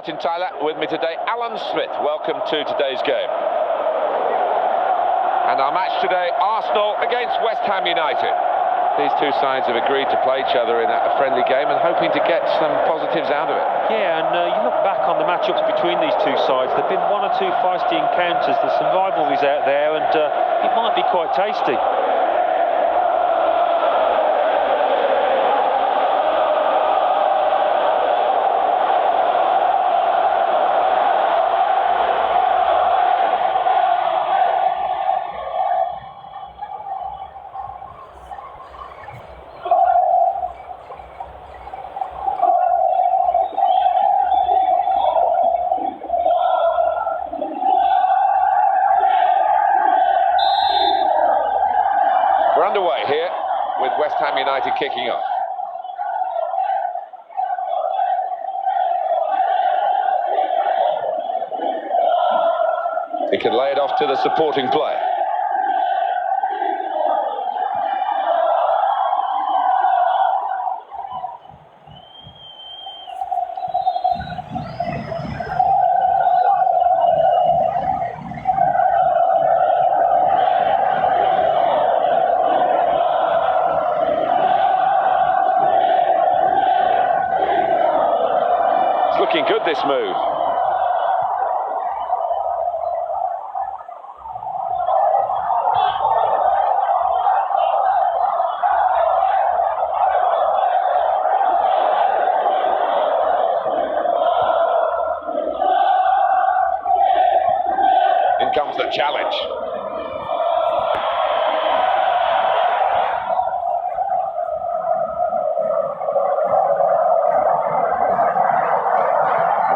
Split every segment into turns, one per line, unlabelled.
Martin Tyler with me today. Alan Smith, welcome to today's game. And our match today, Arsenal against West Ham United. These two sides have agreed to play each other in a friendly game and hoping to get some positives out of it.
Yeah, and you look back on the matchups between these two sides, there have been one or two feisty encounters, there's some rivalries out there, and it might be quite tasty.
We're underway here with West Ham United kicking off. He can lay it off to the supporting player. Looking good, this move. In comes the challenge.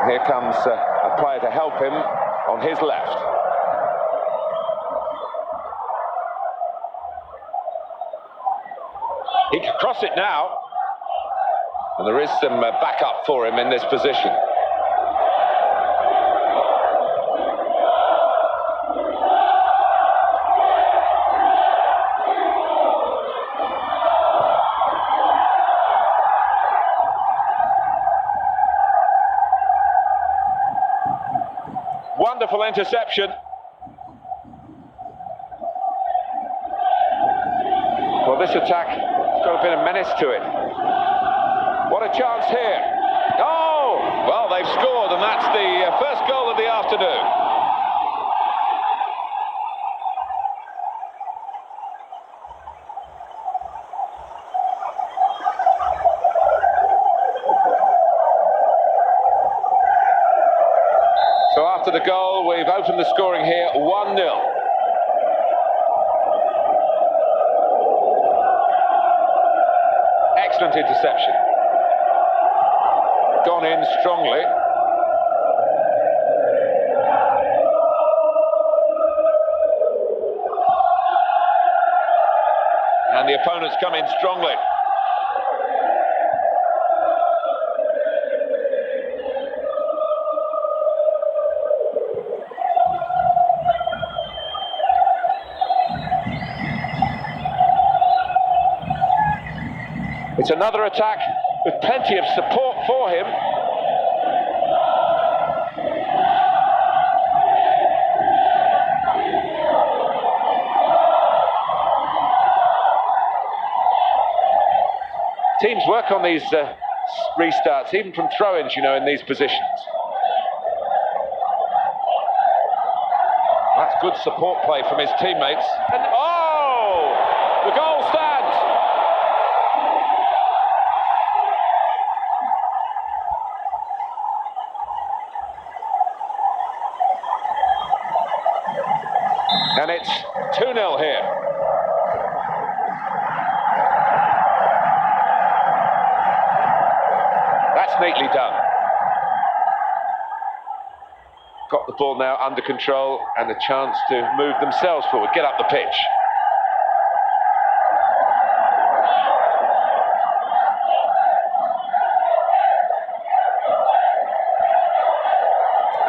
Here comes a player to help him on his left. He can cross it now. And there is some backup for him in this position. Wonderful interception. Well, this attack has got a bit of menace to it. What a chance here. Oh! Well, they've scored, and that's the first goal of the afternoon. So after the goal, we've opened the scoring here, 1-0. Excellent interception. Gone in strongly. And the opponents come in strongly. It's another attack with plenty of support for him. Teams work on these restarts, even from throw-ins, you know, in these positions. That's good support play from his teammates. And oh! The goal stands! And it's 2-0 here. That's neatly done. Got the ball now under control and a chance to move themselves forward, get up the pitch.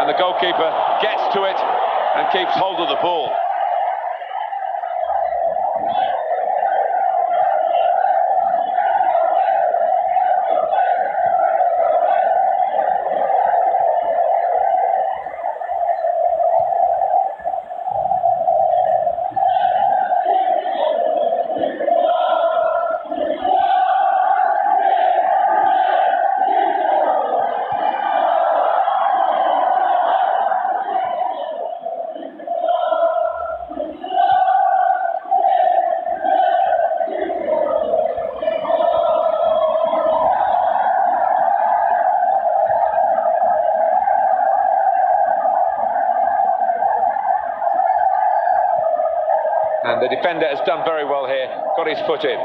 And the goalkeeper gets to it and keeps hold of the ball. defender has done very well here, got his foot in.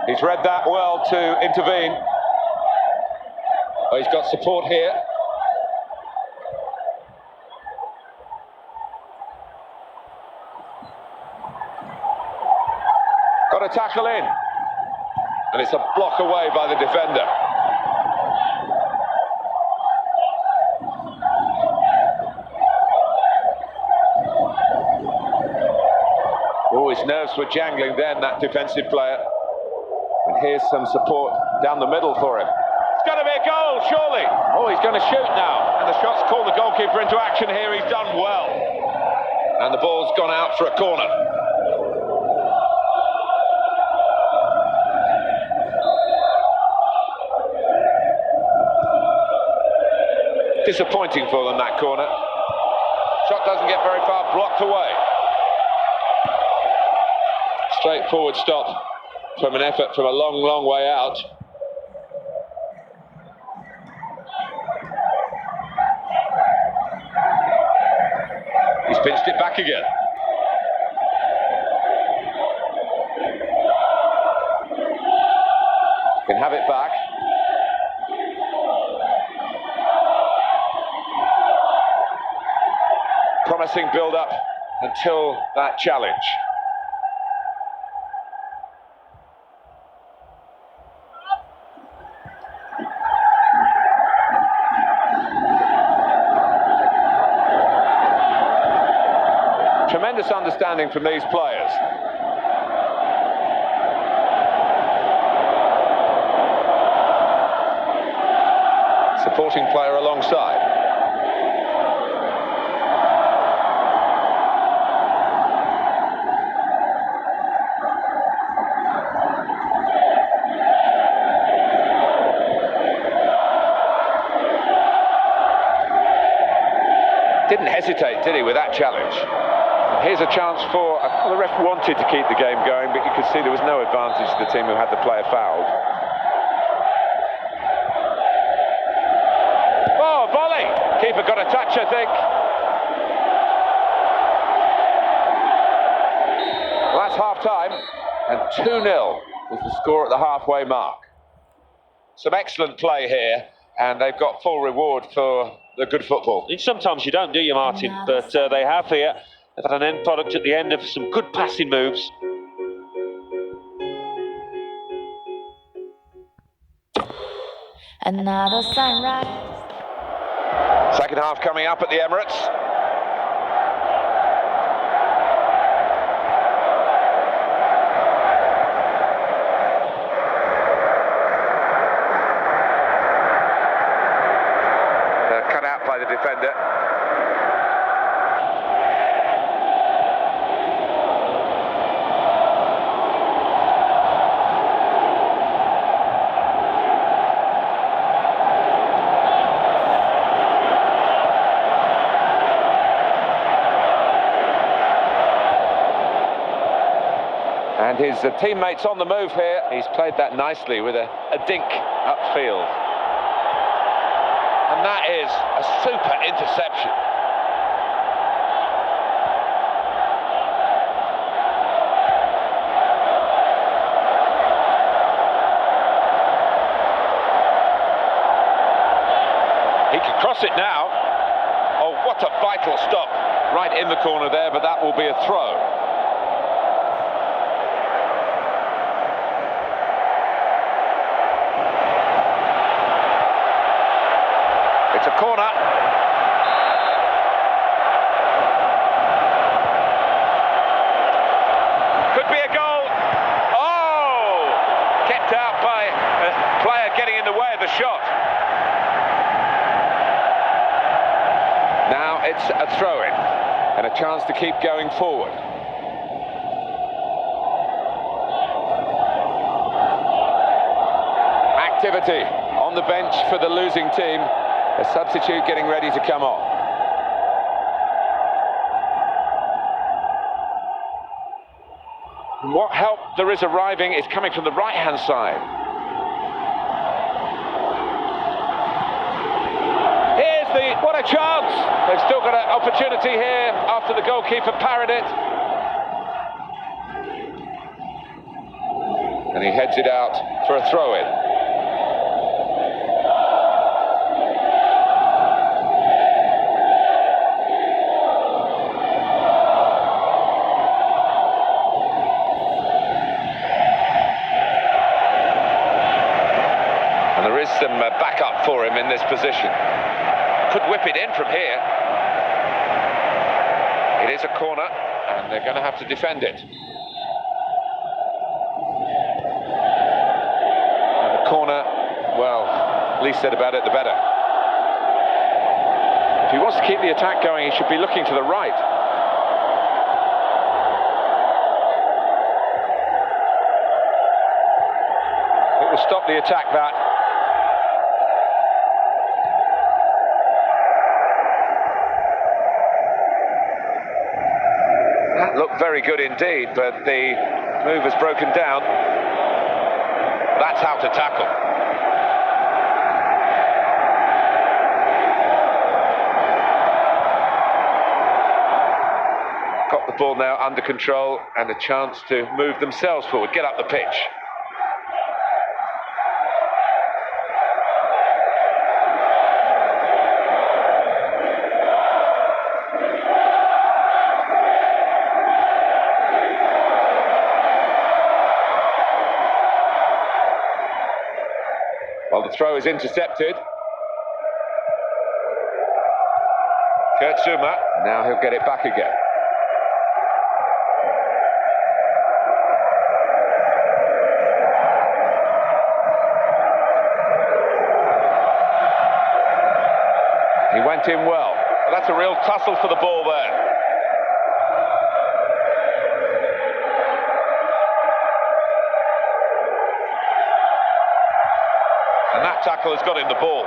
He's read that well to intervene. Oh, he's got support here. Got a tackle in. And it's a block away by the defender. Oh, his nerves were jangling then, that defensive player. And here's some support down the middle for him. It's got to be a goal, surely. Oh, he's going to shoot now. And the shot's called the goalkeeper into action here. He's done well. And the ball's gone out for a corner. Disappointing for them, that corner. Shot doesn't get very far, blocked away. Straightforward stop from an effort from a long, long way out. He's pinched it back again. Can have it back. Promising build-up until that challenge. Tremendous understanding from these players. Supporting player alongside. Didn't hesitate, did he, with that challenge? And here's a chance for... the ref wanted to keep the game going, but you could see there was no advantage to the team who had the player fouled. Oh, volley! Keeper got a touch, I think. Well, that's half-time, and 2-0 is the score at the halfway mark. Some excellent play here, and they've got full reward for the good football.
Sometimes you don't, do you, Martin? But they have here. They've had an end product at the end of some good passing moves.
Another sunrise.
Second half coming up at the Emirates. Cut out by the defender. And his teammates on the move here. He's played that nicely with a dink upfield. And that is a super interception. He can cross it now. Oh, what a vital stop. Right in the corner there, but that will be a throw. It's a corner. Could be a goal. Oh! Kept out by a player getting in the way of the shot. Now it's a throw-in and a chance to keep going forward. Activity on the bench for the losing team. A substitute getting ready to come on. What help there is arriving is coming from the right-hand side. What a chance! They've still got an opportunity here after the goalkeeper parried it. And he heads it out for a throw-in. And there is some backup for him in this position. Could whip it in from here. It is a corner, and they're going to have to defend it. And the corner, well, least said about it, the better. If he wants to keep the attack going, he should be looking to the right. It will stop the attack, that. That looked very good indeed, but the move has broken down. That's how to tackle. Got the ball now under control and a chance to move themselves forward, get up the pitch. Well, the throw is intercepted. Kurtzuma, now he'll get it back again. He went in well. That's a real tussle for the ball there. And that tackle has got him the ball.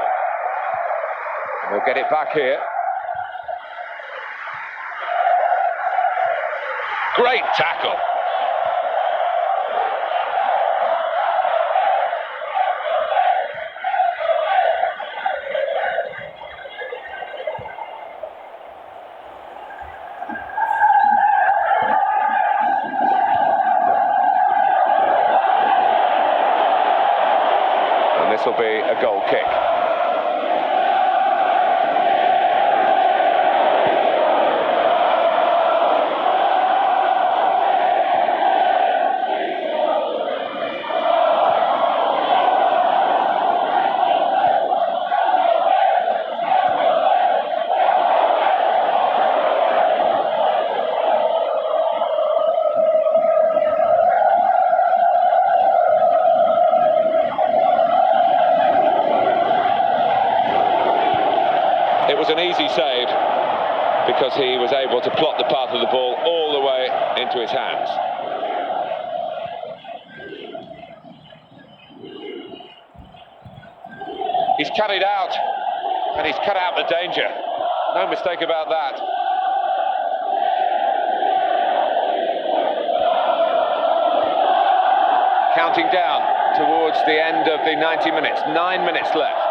And we'll get it back here. Great tackle. And this will be a goal kick. It was an easy save because he was able to plot the path of the ball all the way into his hands. He's cut it out, and he's cut out the danger. No mistake about that. Counting down towards the end of the 90 minutes. 9 minutes left.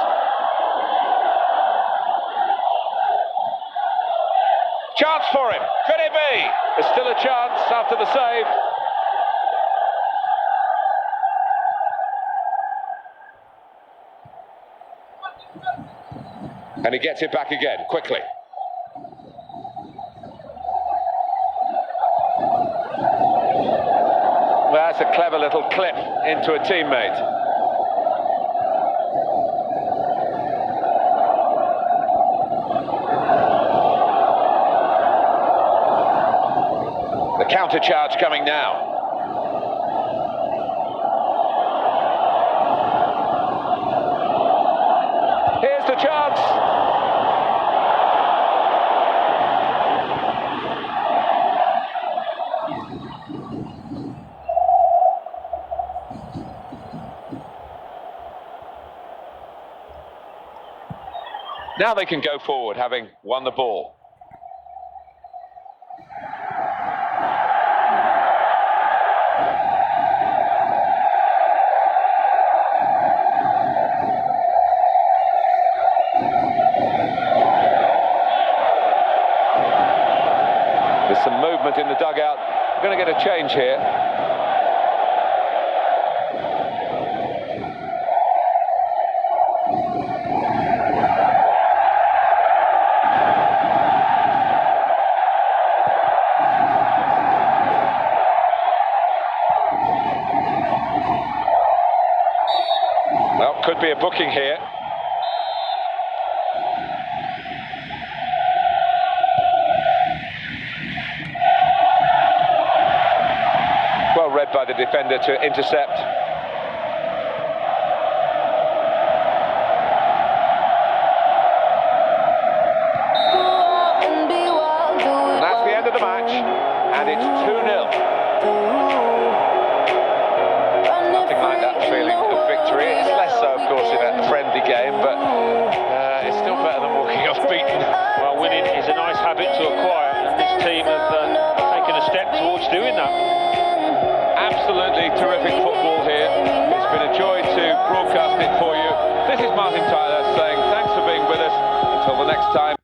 Chance for him. Could it be? There's still a chance after the save. And he gets it back again, quickly. Well, that's a clever little clip into a teammate. The counter charge coming now. Here's the chance. Now they can go forward, having won the ball. There's some movement in the dugout. We're going to get a change here. Well, could be a booking here. Well read by the defender to intercept. And that's the end of the match, and it's 2-0. Nothing like that feeling of victory. It's less so, of course, in a friendly game, but it's still better than walking off beaten.
Well, winning is a nice habit to acquire, and this team have taken a step towards doing that.
Absolutely terrific football here. It's been a joy to broadcast it for you. This is Martin Tyler saying thanks for being with us. Until the next time.